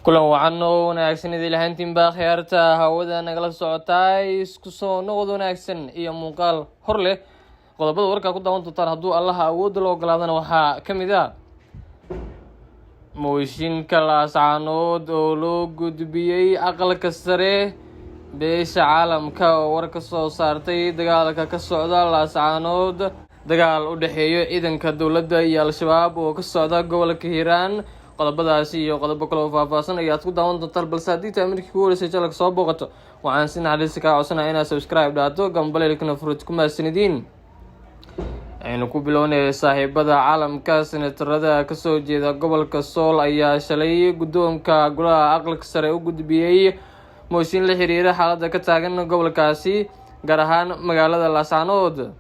kulan wacan oo wanaagsan idil ahaantiin baa khiyaarta hawada nagala socotaay isku soo noqod wanaagsan iyo muuqaal hor leh qodobada warka ku daawan doontaan hadduu allaha awoodda loo ogolaadana waxaa ka mid ah mooshinka laascaanood oo loo gudbiyey aqalka sare beesha caalamka oo war ka soo saartay dagaalka ka socda laascaanood dagaal u dhexeeyo ciidanka dowladda iyo al-shabaab oo ka socda gobolka hiiraan qodobadaasi iyo qodobo kale oo faahfaahsan ayaad ku daawan doontaan balse haddii taa markii kugu horeysay channelka soo booqato waxaan si naxariista kaa codsanaya inaad subscribe dhaato gambaleelkana furud ku mahadsanidin aynu ku bilownay saaxiibada caalamka senatarada kasoo jeeda gobolka sool ayaa shalay guddoonka golaha aqalka sare u gudbiyey mooshin la xiriira xaaladda ka taagan gobolkaasi gaar ahaan magaalada laascaanood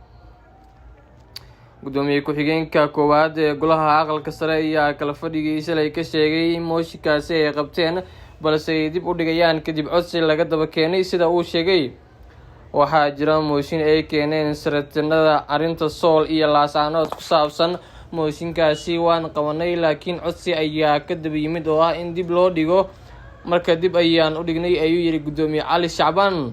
gudoomiye ku-xigeenka koowaad ee golaha aqalka sare ayaa kala fadhigii shalay ka sheegay in mooshinkaasi ay qabteen balse ay dib u dhigayaan kadib codsi laga daba keenay sida uu sheegay waxaa jira mooshin ay keeneen saratanada arrinta sool iyo laascaanood ku saabsan mooshinkaasi waan qabanay laakiin codsi ayaa ka daba yimid oo ah in dib loo dhigo marka dib ayaan u dhignay ayuu yidhi gudoomiye cali shacbaan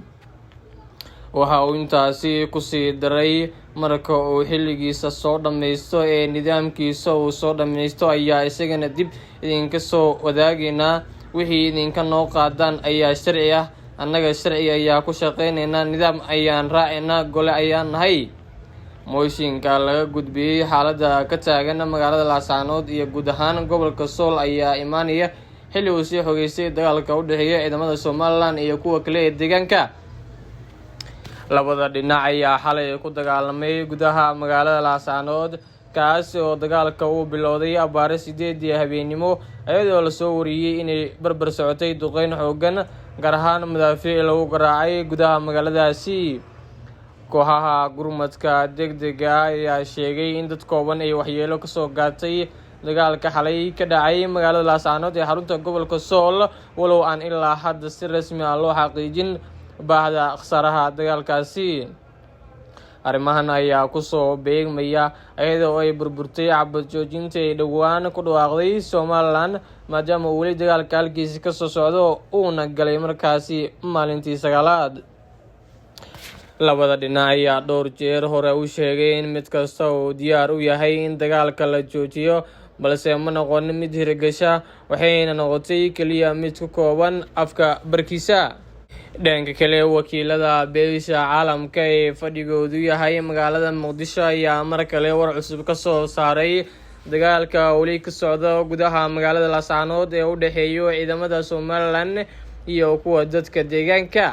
waxa uu intaasi kusii daray marka uu xilligiisa soo dhammaysto ee nidaamkiisa uu soo dhammaysto ayaa isagana dib idinka soo wadaageynaa wixii idinka noo qaadaan ayaa sharci ah annaga sharci ayaa ku shaqeyneynaa nidaam ayaan raaceynaa gole ayaan nahay mooshinka laga gudbiyey xaaladda ka taagan magaalada laascaanood iyo guud ahaan gobolka sool ayaa imaanaya xilli uu sii xogeystay dagaalka u dhexeeya ciidamada somalilan iyo kuwa kale ee deegaanka labada dhinac ayaa xalay ku dagaalamay gudaha magaalada laascaanood kaasi oo dagaalka uu bilowday abbaare 8 habeenimo iyadoo lasoo wariyey inay barbar socotay duqeyn xoogan gaar ahaan madaafiic lagu garaacay gudaha magaaladaasi kooxaha gurmadka degdega ayaa sheegay in dad kooban ay waxyeelo kasoo gaartay dagaalka xalay ka dhacay magaalada laascaanood ee xarunta gobolka sool walow aan ilaa hadda si rasmi ah loo xaqiijin baahda khasaaraha dagaalkaasi arrimahan ayaa kusoo beegmaya iyadoo ay burburtay cabad joojinta ay dhowaan ku dhawaaqday somalilan maadaama uu weli dagaalka halkiisi kasoo socdo uuna galay markaasi maalintii 9aad labada dhinac ayaa dhowr jeer hore u sheegay in mid kasta uu diyaar u yahay in dagaalka la joojiyo balse ma noqon mid hirgasha waxayna noqotay keliya mid ku kooban afka barkiisa dhanka kale wakiilada beesha caalamka ee fadhigoodu yahay magaalada muqdisho ayaa mar kale war cusub ka soo saaray dagaalka weli ka socda gudaha magaalada laascaanood ee u dhexeeyo ciidamada somalilan iyo kuwa dadka deegaanka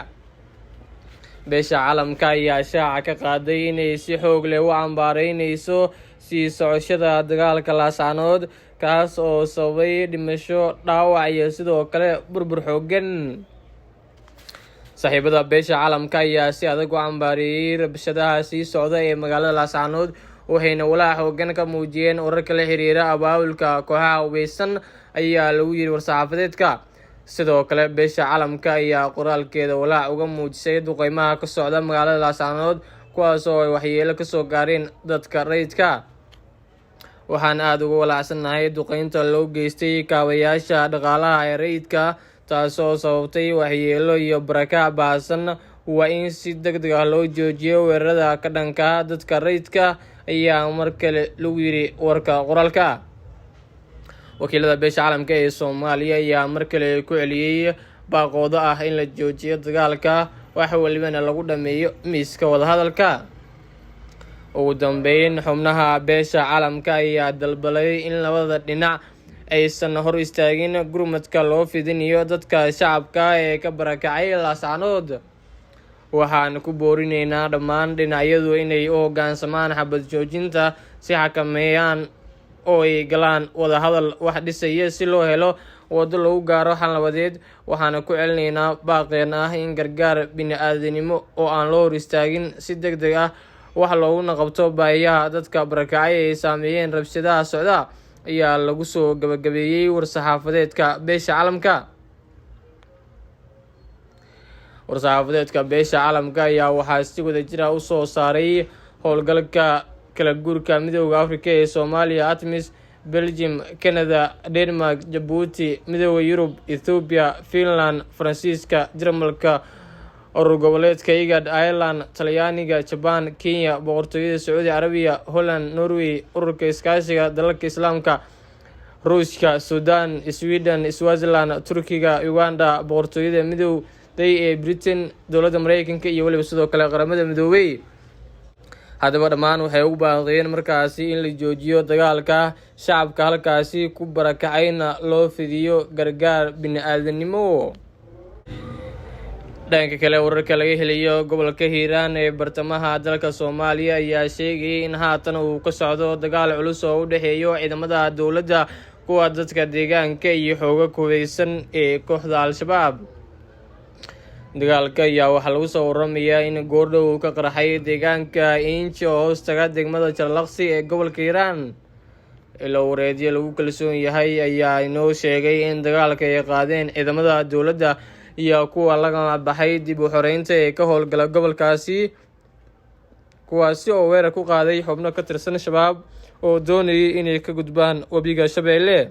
beesha caalamka ayaa shaaca ka qaaday inay si xoog leh u cambaareyneyso sii socoshada dagaalka laascaanood kaas oo sababay dhimasho dhaawac iyo sidoo kale burbur xoogan saaxiibada beesha caalamka ayaa si adag u cambaareeyey rabshadaha sii socda ee magaalada laascaanood waxayna walaac xoogan ka muujiyeen wararka la xiriira abaabulka kooxaha hubeysan ayaa lagu yiri war-saxaafadeedka sidoo kale beesha caalamka ayaa qoraalkeeda walaac uga muujisay duqeymaha ka socda magaalada laascaanood kuwaas oo ay waxyeelo kasoo gaareen dadka rayidka waxaan aada uga walaacsannahay duqeynta loo geystay kaabayaasha dhaqaalaha ee rayidka taasoo sababtay waxyeelo iyo barakac baahsan waa in si degdeg ah loo joojiyo weerarada ka dhanka dadka rayidka ayaa mar kale lagu yiri warka qoraalka wakiilada beesha caalamka ee Soomaaliya ayaa mar kale ku celiyey baaqooda ah in la joojiyo dagaalka wax walibana lagu dhameeyo miiska wadahadalka ugu dambeyn xubnaha beesha caalamka ayaa dalbalay in labada dhinac aysan hor istaagin gurmadka loo fidinayo dadka shacabka ee ka barakacay laascaanood waxaan ku boorineynaa dhammaan dhinacyadu inay u hoggaansamaan xabad joojinta si xakameeyaan oo ay galaan wadahadal wax dhisaya si loo helo wado lagu gaaro xal nabadeed waxaana ku celinaynaa baaqeena ah in gargaar bini-aadanimo oo aan loo hor istaagin si degdeg ah wax looguna qabto baahiyaha dadka barakacay ay saameeyeen rabshadaha socda ayaa lagu soo gabagabeeyey war-saxaafadeedka beesha caalamka war-saxaafadeedka beesha caalamka ayaa waxaa si wada jira usoo saaray howlgalka kala guurka midowda Afrika ee Soomaaliya ATMIS Belgium, Canada, Denmark, Djibouti, Midowga Yurub, Ethiopia, Finland, Faransiiska, Jarmalka, urur goboleedka IGAD, Ireland, Talyaaniga, Japan, Kenya, boqortooyada Sacuudi Carabiya, Holland, Norway, ururka iskaashiga dalalka Islaamka, Ruushka, Suudaan, Sweden, Swaziland, Turkiga, Uganda, boqortooyada midowday ee Britain, dowladda Mareykanka iyo weliba sidoo kale qaramada midoobay. haddaba dhammaan waxay ugu baaqeen markaasi in la joojiyo dagaalka, shacabka halkaasi ku barakacayna loo fidiyo gargaar bini'aadanimo. dhanka kale, wararka laga helayo gobolka Hiiraan ee bartamaha dalka Soomaaliya ayaa sheegay in haatan uu ka socdo dagaal culus oo u dhexeeya ciidamada dowladda, kuwa dadka deegaanka iyo xooga hubeysan ee kooxda Al-Shabaab. dagaalka ayaa waxaa lagu soo waramayaa in goordhow uu ka qarxay deegaanka Incho oo hoostaga degmada Jarlaqsi ee gobolka Hiiraan. ilo wareedyo lagu kalsoon yahay ayaa inoo sheegay in dagaalka ay qaadeen ciidamada dowladda iyo kuwa laga baxay dib u xoreynta ee ka howlgala gobolkaasi, kuwaasi oo weerar ku qaaday xubno ka tirsan Shabaab oo doonayay inay ka gudbaan webiga Shabeelle.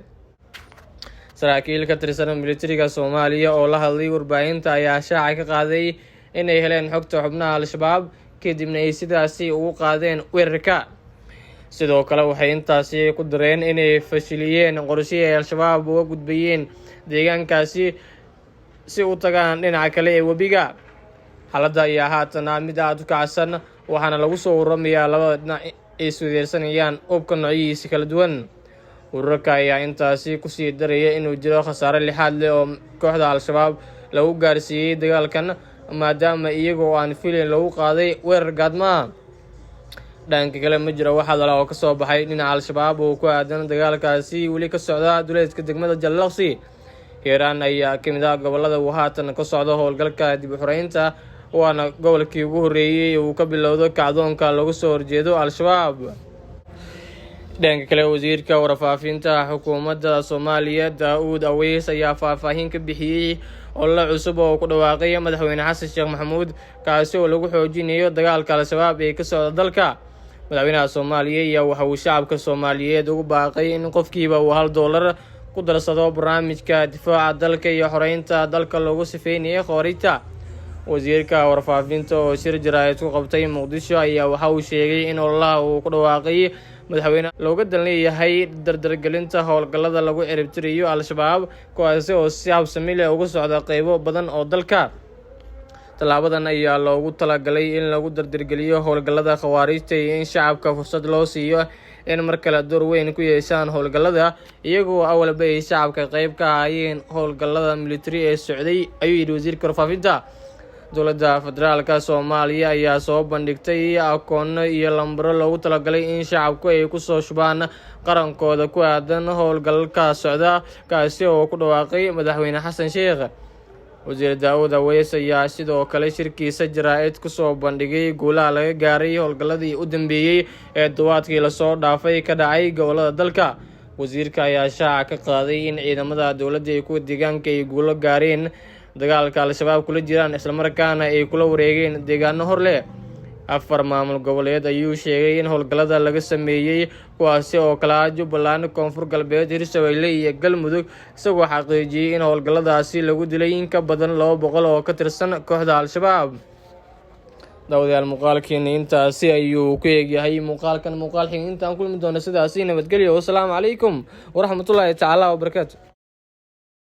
saraakiil ka tirsan militariga Soomaaliya oo la hadlay warbaahinta ayaa shaaca ka qaaday inay heleen xogta xubnaha Al-Shabaab kadibna ay sidaasi ugu qaadeen weerarka. sidoo kale waxay intaasi ku dareen inay fashiliyeen qorshihii ay Al-Shabaab uga gudbayeen deegaankaasi si u tagaan dhinaca kale ee webiga. xaaladda ayaa haatan mid aad u kacsan, waxaana lagu soo waramayaa labada dhinac ay isweydaarsanayaan hubka noocyihiisa kala duwan. ururka ayaa intaasi kusii daraya inuu jiro khasaare lixaad leh oo kooxda Al-Shabaab lagu gaarsiiyey dagaalkan, maadaama iyaga oo aan filin lagu qaaday weerar gaadma. dhanka kale, ma jiro wax hadal oo kasoo baxay dhinaca Al-Shabaab oo ku aadan dagaalkaasi weli ka socda duleedka degmada Jarlaqsi. Hiiraan ayaa ka mid ah gobolada uu haatan ka socdo howlgalka dib u xoreynta, waana gobolkii ugu horreeyay uu ka bilowdo kacdoonka lagu soo horjeedo Al-Shabaab. dhanka kale, wasiirka warfaafinta xukuumadda Soomaaliya Daawud Aweys ayaa faahfaahin ka bixiyay olole cusub oo ku dhawaaqay madaxweyne Xasan Sheekh Maxamuud, kaasi oo lagu xoojinayo dagaalka Al-Shabaab ee ka socda dalka. madaxweynaha Soomaaliya ayaa waxa uu shacabka Soomaaliyeed ugu baaqay in qofkiiba uu $1 ku darsado barnaamijka difaaca dalka iyo xoreynta dalka loogu sifeynayo khawaarijta. wasiirka warfaafinta oo shir jaraa'id ku qabtay Muqdisho ayaa waxa uu sheegay in ololaha uu ku dhawaaqay madaxweyne looga dan leeyahay dardargelinta howlgallada lagu ciribtirayo Al-Shabaab, kuwaasi oo si habsami leh uga socda qaybo badan oo dalka. tallaabadan ayaa loogu talagalay in lagu dardargeliyo howlgallada khawaarijta iyo in shacabka fursad loo siiyo in mar kale door weyn ku yeeshaan howlgallada, iyagoo awalba ay shacabka qayb ka ahaayeen howlgallada militari ee socday, ayuu yidhi wasiirka warfaafinta. dowladda federaalka Soomaaliya ayaa soo bandhigtay akoono iyo lambaro loogu talagalay in shacabku ay ku soo shubaan qarankooda ku aadan howlgalka socda, kaasi oo ku dhawaaqay madaxweyne Xasan Sheekh. wasiir Daawud Aweys ayaa sidoo kale shirkiisa jaraa'id ku soo bandhigay guulaha laga gaaray howlgalladii u dambeeyay ee duwaadkii lasoo dhaafay ka dhacay gobolada dalka. wasiirka ayaa shaaca ka qaaday in ciidamada dowladda iyo kuwa deegaanka ay guulo gaareen dagaalka Al-Shabaab kula jiraan, islamarkaana ay kula wareegeen deegaano hor leh. 4 maamul goboleed ayuu sheegay in howlgallada laga sameeyey, kuwaasi oo kala Jubbaland, Koonfur Galbeed, Hirshabelle iyo Galmudug, isagoo xaqiijiyay in howlgalladaasi lagu dilay in ka badan 200 oo ka tirsan kooxda Al-Shabaab. daawadayaal, muuqaalkeena intaasi ayuu ku eegyahay. muuqaalkan muuqaal xigeentaan kulmi doona, sidaasi nabadgelyo. wassalaamu calaykum waraxmatullaahi tacaala wabarakaatu.